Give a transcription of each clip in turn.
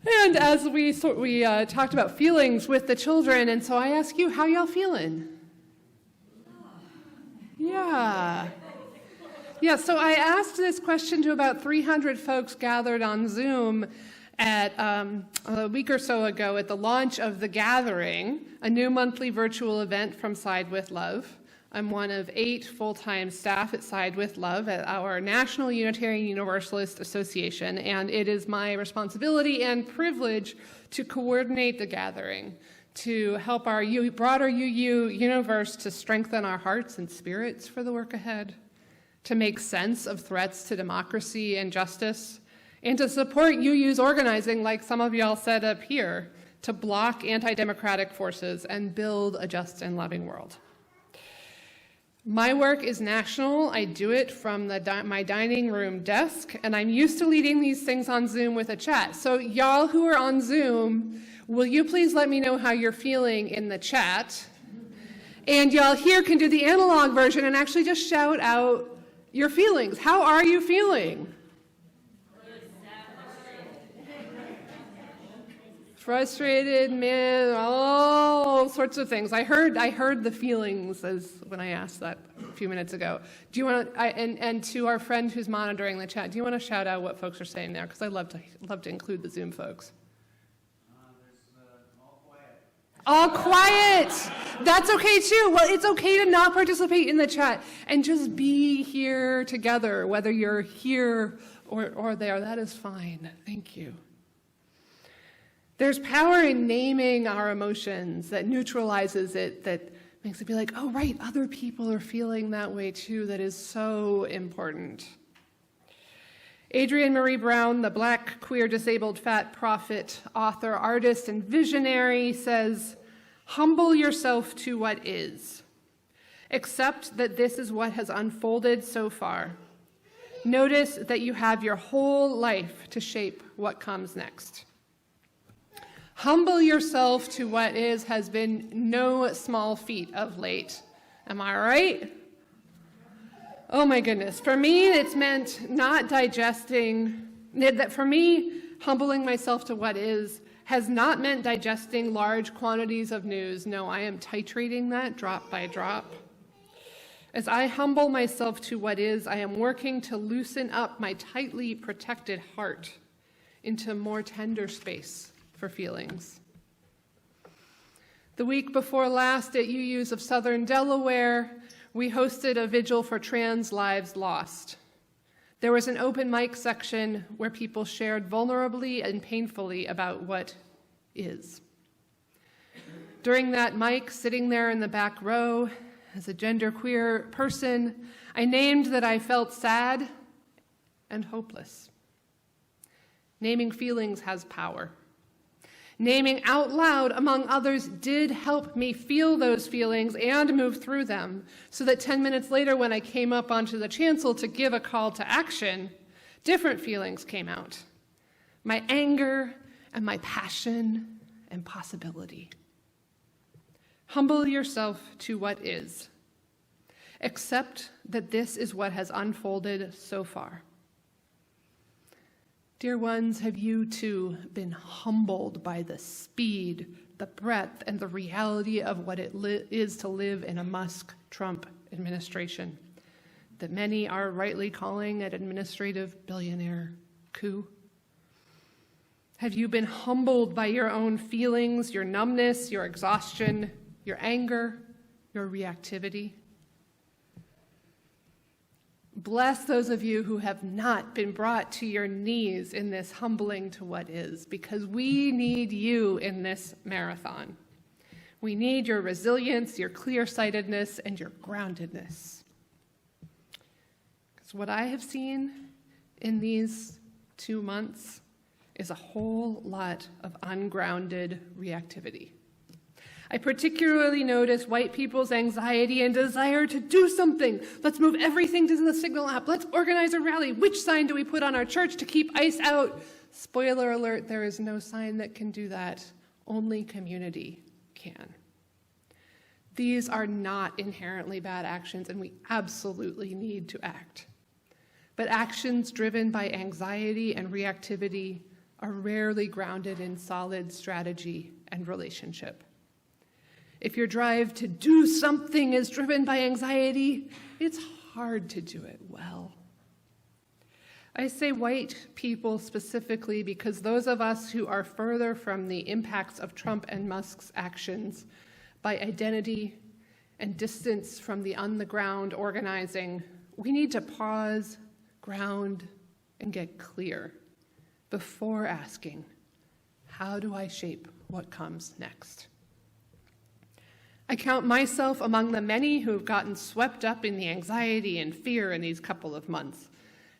And as we talked about feelings with the children, and so I ask you, how y'all feeling? Yeah. Yeah, so I asked this question to about 300 folks gathered on Zoom at a week or so ago at the launch of The Gathering, a new monthly virtual event from Side with Love. I'm one of 8 full-time staff at Side with Love at our National Unitarian Universalist Association, and it is my responsibility and privilege to coordinate the gathering, to help our broader UU universe to strengthen our hearts and spirits for the work ahead, to make sense of threats to democracy and justice, and to support UU's organizing, like some of y'all said up here, to block anti-democratic forces and build a just and loving world. My work is national. I do it from my dining room desk, and I'm used to leading these things on Zoom with a chat. So y'all who are on Zoom, will you please let me know how you're feeling in the chat? And y'all here can do the analog version and actually just shout out your feelings. How are you feeling? Frustrated, man, all sorts of things. I heard the feelings as when I asked that a few minutes ago. Do you want to, and to our friend who's monitoring the chat, do you want to shout out what folks are saying there? Because I love to include the Zoom folks. All quiet. That's okay too. Well, it's okay to not participate in the chat and just be here together, whether you're here or there. That is fine. Thank you. There's power in naming our emotions that neutralizes it, that makes it be like, oh, right, other people are feeling that way too. That is so important. Adrienne Marie Brown, the Black, queer, disabled, fat prophet, author, artist, and visionary, says, humble yourself to what is. Accept that this is what has unfolded so far. Notice that you have your whole life to shape what comes next. Humble yourself to what is has been no small feat of late. Am I right? Oh my goodness. For me, it's meant not digesting, that for me, humbling myself to what is has not meant digesting large quantities of news. No, I am titrating that drop by drop. As I humble myself to what is, I am working to loosen up my tightly protected heart into more tender space for feelings. The week before last at UU's of Southern Delaware, we hosted a vigil for trans lives lost. There was an open mic section where people shared vulnerably and painfully about what is. During that mic, sitting there in the back row, as a genderqueer person, I named that I felt sad and hopeless. Naming feelings has power. Naming out loud, among others, did help me feel those feelings and move through them, so that 10 minutes later when I came up onto the chancel to give a call to action, different feelings came out. My anger and my passion and possibility. Humble yourself to what is. Accept that this is what has unfolded so far. Dear ones, have you too been humbled by the speed, the breadth, and the reality of what it is to live in a Musk-Trump administration that many are rightly calling an administrative billionaire coup? Have you been humbled by your own feelings, your numbness, your exhaustion, your anger, your reactivity? Bless those of you who have not been brought to your knees in this humbling to what is, because we need you in this marathon. We need your resilience, your clear-sightedness, and your groundedness. Because what I have seen in these 2 months is a whole lot of ungrounded reactivity. I particularly notice white people's anxiety and desire to do something. Let's move everything to the Signal app. Let's organize a rally. Which sign do we put on our church to keep ICE out? Spoiler alert, there is no sign that can do that. Only community can. These are not inherently bad actions, and we absolutely need to act. But actions driven by anxiety and reactivity are rarely grounded in solid strategy and relationship. If your drive to do something is driven by anxiety, it's hard to do it well. I say white people specifically because those of us who are further from the impacts of Trump and Musk's actions by identity and distance from the on-the-ground organizing, we need to pause, ground, and get clear before asking, how do I shape what comes next? I count myself among the many who have gotten swept up in the anxiety and fear in these couple of months,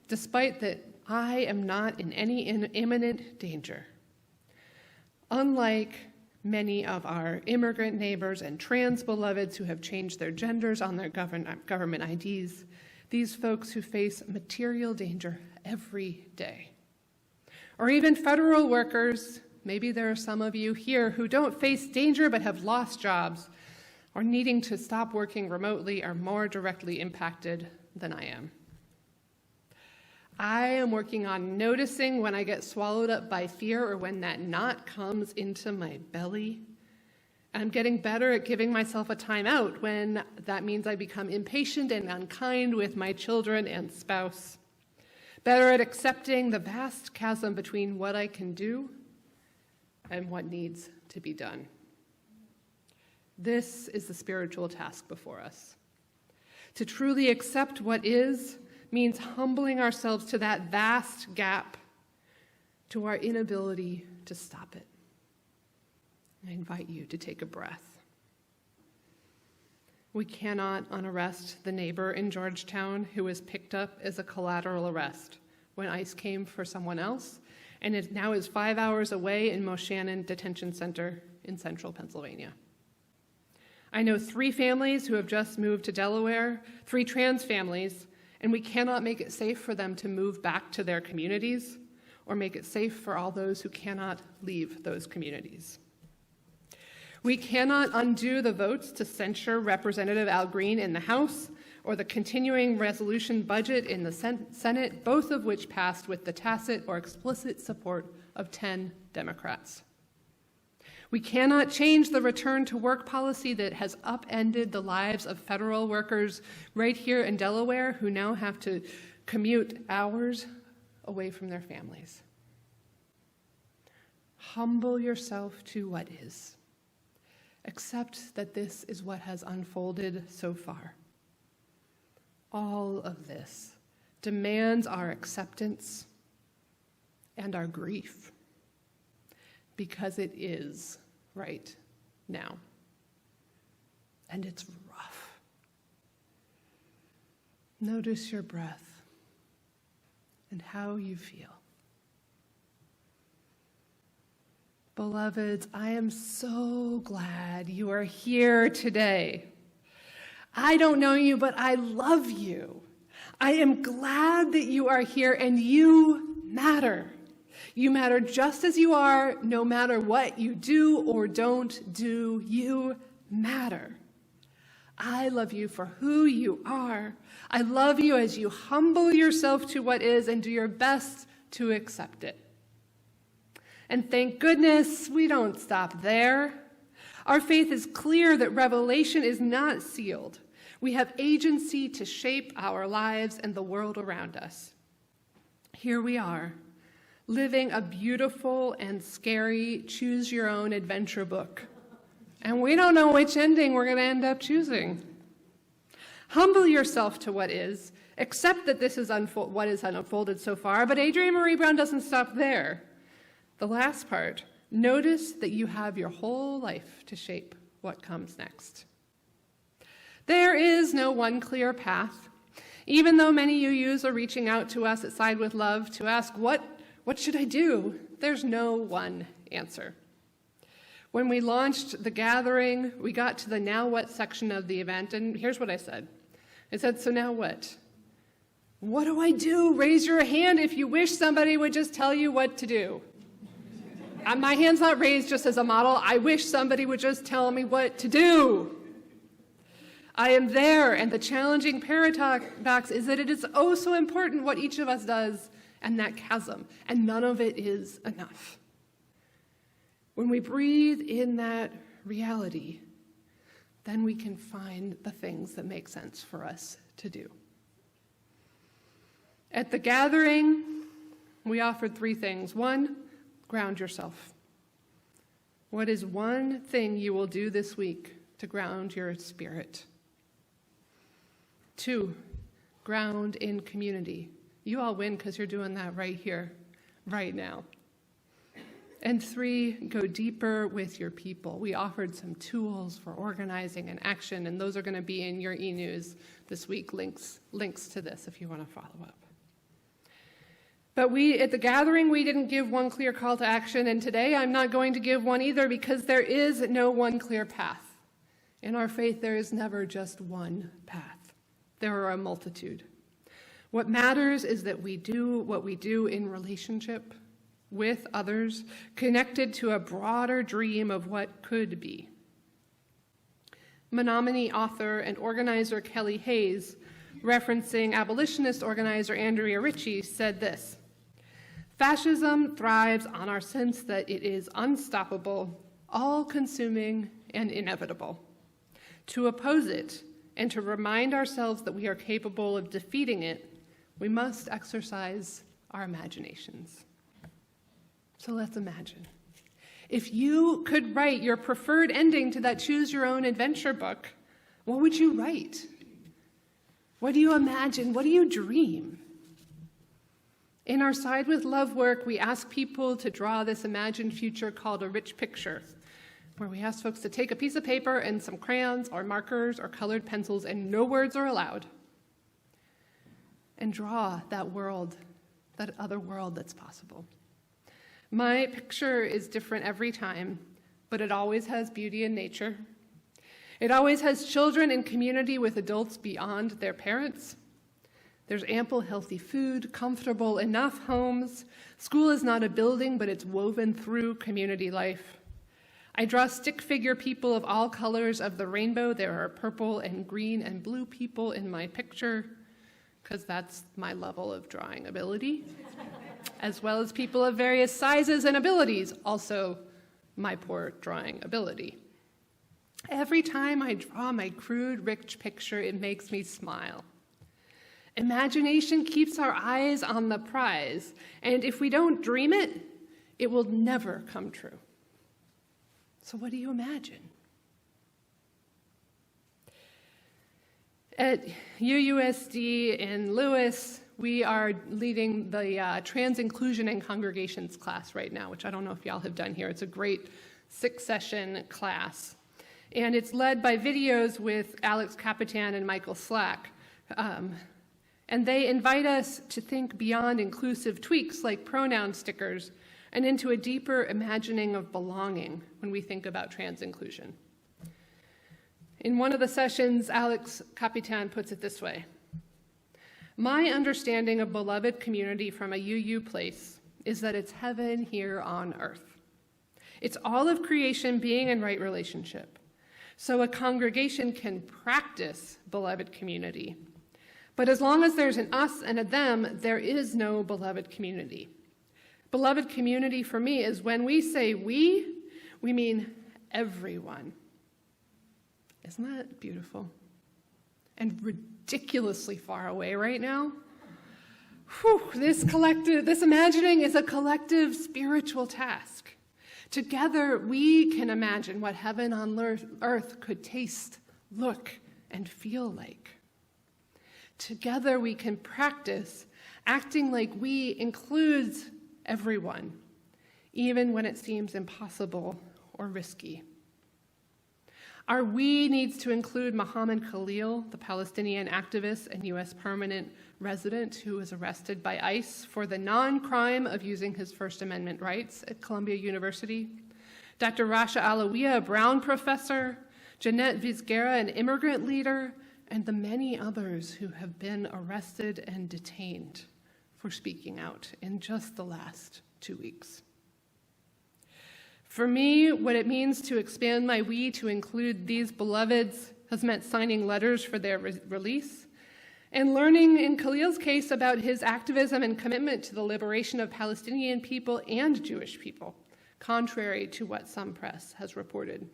despite that I am not in any imminent danger. Unlike many of our immigrant neighbors and trans beloveds who have changed their genders on their government IDs, these folks who face material danger every day. Or even federal workers, maybe there are some of you here who don't face danger but have lost jobs or needing to stop working remotely are more directly impacted than I am. I am working on noticing when I get swallowed up by fear or when that knot comes into my belly. And I'm getting better at giving myself a time out when that means I become impatient and unkind with my children and spouse. Better at accepting the vast chasm between what I can do and what needs to be done. This is the spiritual task before us. To truly accept what is means humbling ourselves to that vast gap, to our inability to stop it. I invite you to take a breath. We cannot unarrest the neighbor in Georgetown who was picked up as a collateral arrest when ICE came for someone else, and it now is 5 hours away in Moshannon Detention Center in central Pennsylvania. I know 3 families who have just moved to Delaware, 3 trans families, and we cannot make it safe for them to move back to their communities or make it safe for all those who cannot leave those communities. We cannot undo the votes to censure Representative Al Green in the House or the continuing resolution budget in the Senate, both of which passed with the tacit or explicit support of 10 Democrats. We cannot change the return to work policy that has upended the lives of federal workers right here in Delaware who now have to commute hours away from their families. Humble yourself to what is. Accept that this is what has unfolded so far. All of this demands our acceptance and our grief, because it is right now. And it's rough. Notice your breath and how you feel. Beloveds, I am so glad you are here today. I don't know you, but I love you. I am glad that you are here, and you matter. You matter just as you are, no matter what you do or don't do, you matter. I love you for who you are. I love you as you humble yourself to what is and do your best to accept it. And thank goodness we don't stop there. Our faith is clear that revelation is not sealed. We have agency to shape our lives and the world around us. Here we are, living a beautiful and scary choose-your-own-adventure book. And we don't know which ending we're going to end up choosing. Humble yourself to what is. Accept that this is what is unfolded so far, but Adrienne Marie Brown doesn't stop there. The last part, notice that you have your whole life to shape what comes next. There is no one clear path. Even though many UUs are reaching out to us at Side with Love to ask, what should I do? There's no one answer. When we launched the gathering, we got to the now what section of the event, and here's what I said. I said, so now what? What do I do? Raise your hand if you wish somebody would just tell you what to do. My hand's not raised just as a model. I wish somebody would just tell me what to do. I am there, and the challenging paradox is that it is oh so important what each of us does and that chasm, and none of it is enough. When we breathe in that reality, then we can find the things that make sense for us to do. At the gathering, we offered 3 things. 1, ground yourself. What is one thing you will do this week to ground your spirit? 2, ground in community. You all win because you're doing that right here, right now. And 3, go deeper with your people. We offered some tools for organizing and action, and those are going to be in your e-news this week, links to this if you want to follow up. But at the gathering, we didn't give one clear call to action, and today I'm not going to give one either because there is no one clear path. In our faith, there is never just one path. There are a multitude. What matters is that we do what we do in relationship with others, connected to a broader dream of what could be. Menominee author and organizer Kelly Hayes, referencing abolitionist organizer Andrea Ritchie, said this: "Fascism thrives on our sense that it is unstoppable, all-consuming, and inevitable. To oppose it and to remind ourselves that we are capable of defeating it, we must exercise our imaginations." So let's imagine. If you could write your preferred ending to that Choose Your Own Adventure book, what would you write? What do you imagine? What do you dream? In our Side with Love work, we ask people to draw this imagined future called a rich picture, where we ask folks to take a piece of paper and some crayons or markers or colored pencils, and no words are allowed, and draw that world, that other world that's possible. My picture is different every time, but it always has beauty in nature. It always has children in community with adults beyond their parents. There's ample healthy food, comfortable enough homes. School is not a building, but it's woven through community life. I draw stick figure people of all colors of the rainbow. There are purple and green and blue people in my picture, because that's my level of drawing ability, as well as people of various sizes and abilities, also my poor drawing ability. Every time I draw my crude, rich picture, it makes me smile. Imagination keeps our eyes on the prize, and if we don't dream it, it will never come true. So what do you imagine? At UUSD in Lewis, we are leading the Trans Inclusion and Congregations class right now, which I don't know if y'all have done here. It's a great 6-session class. And it's led by videos with Alex Capitan and Michael Slack. And they invite us to think beyond inclusive tweaks like pronoun stickers and into a deeper imagining of belonging when we think about trans inclusion. In one of the sessions, Alex Capitan puts it this way: "My understanding of beloved community from a UU place is that it's heaven here on earth. It's all of creation being in right relationship. So a congregation can practice beloved community. But as long as there's an us and a them, there is no beloved community. Beloved community for me is when we say we mean everyone." Isn't that beautiful? And ridiculously far away right now? Whew, this imagining is a collective spiritual task. Together, we can imagine what heaven on earth could taste, look, and feel like. Together, we can practice acting like we includes everyone, even when it seems impossible or risky. Our we needs to include Mohammed Khalil, the Palestinian activist and U.S. permanent resident who was arrested by ICE for the non-crime of using his First Amendment rights at Columbia University, Dr. Rasha Alawiya, a Brown professor, Jeanette Vizgera, an immigrant leader, and the many others who have been arrested and detained for speaking out in just the last 2 weeks. For me, what it means to expand my we to include these beloveds has meant signing letters for their release And learning in Khalil's case about his activism and commitment to the liberation of Palestinian people and Jewish people, contrary to what some press has reported.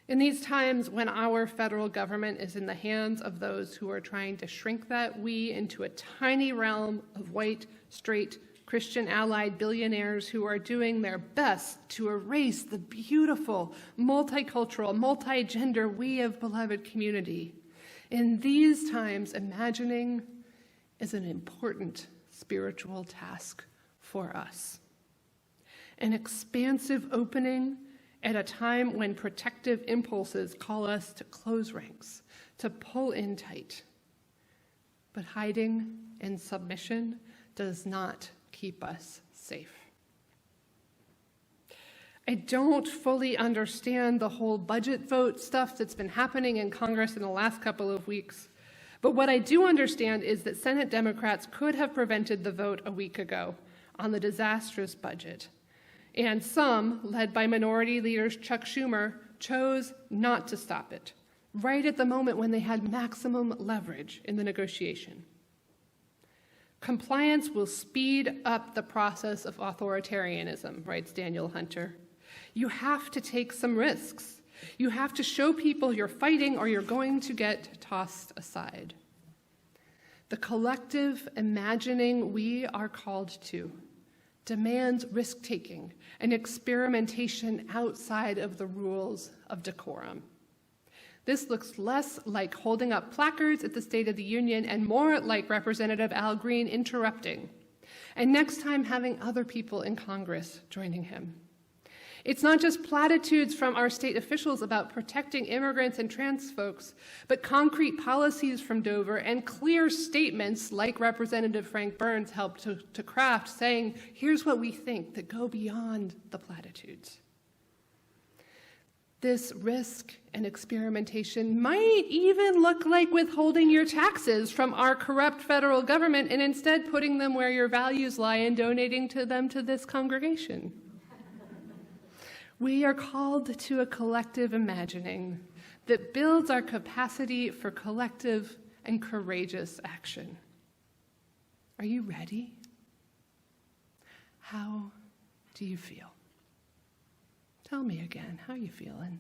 In these times when our federal government is in the hands of those who are trying to shrink that we into a tiny realm of white, straight, Christian allied billionaires who are doing their best to erase the beautiful, multicultural, multi-gender we of beloved community. In these times, imagining is an important spiritual task for us. An expansive opening at a time when protective impulses call us to close ranks, to pull in tight. But hiding in submission does not keep us safe. I don't fully understand the whole budget vote stuff that's been happening in Congress in the last couple of weeks, but what I do understand is that Senate Democrats could have prevented the vote a week ago on the disastrous budget. And some, led by Minority Leaders Chuck Schumer, chose not to stop it, right at the moment when they had maximum leverage in the negotiation. Compliance will speed up the process of authoritarianism, writes Daniel Hunter. You have to take some risks. You have to show people you're fighting or you're going to get tossed aside. The collective imagining we are called to demands risk-taking and experimentation outside of the rules of decorum. This looks less like holding up placards at the State of the Union and more like Representative Al Green interrupting, and next time having other people in Congress joining him. It's not just platitudes from our state officials about protecting immigrants and trans folks, but concrete policies from Dover and clear statements like Representative Frank Burns helped to craft, saying, here's what we think, that go beyond the platitudes. This risk and experimentation might even look like withholding your taxes from our corrupt federal government and instead putting them where your values lie and donating to them to this congregation. We are called to a collective imagining that builds our capacity for collective and courageous action. Are you ready? How do you feel? Tell me again, how are you feeling?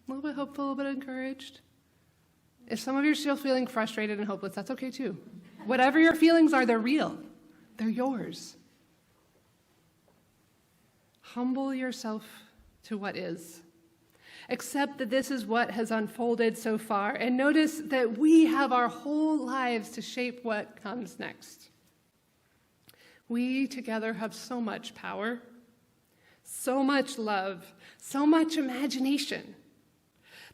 A little bit hopeful, a little bit encouraged. If some of you are still feeling frustrated and hopeless, that's okay too. Whatever your feelings are, they're real. They're yours. Humble yourself to what is. Accept that this is what has unfolded so far, and notice that we have our whole lives to shape what comes next. We together have so much power, so much love, so much imagination.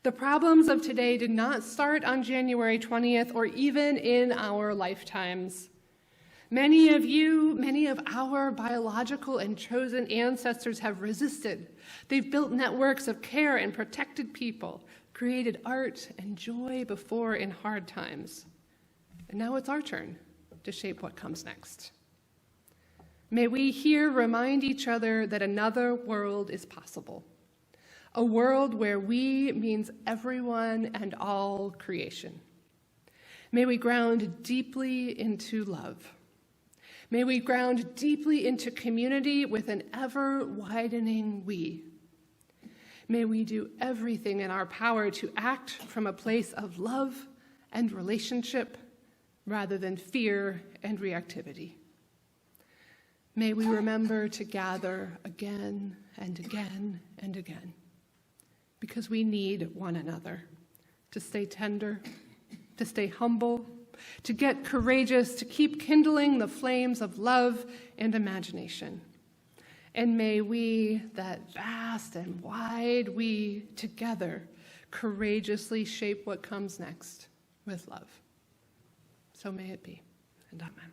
The problems of today did not start on January 20th or even in our lifetimes. Many of you, many of our biological and chosen ancestors have resisted. They've built networks of care and protected people, created art and joy before in hard times. And now it's our turn to shape what comes next. May we here remind each other that another world is possible. A world where we means everyone and all creation. May we ground deeply into love. May we ground deeply into community with an ever-widening we. May we do everything in our power to act from a place of love and relationship rather than fear and reactivity. May we remember to gather again and again and again, because we need one another to stay tender, to stay humble, to get courageous, to keep kindling the flames of love and imagination. And may we, that vast and wide we, together courageously shape what comes next with love. So may it be, and amen.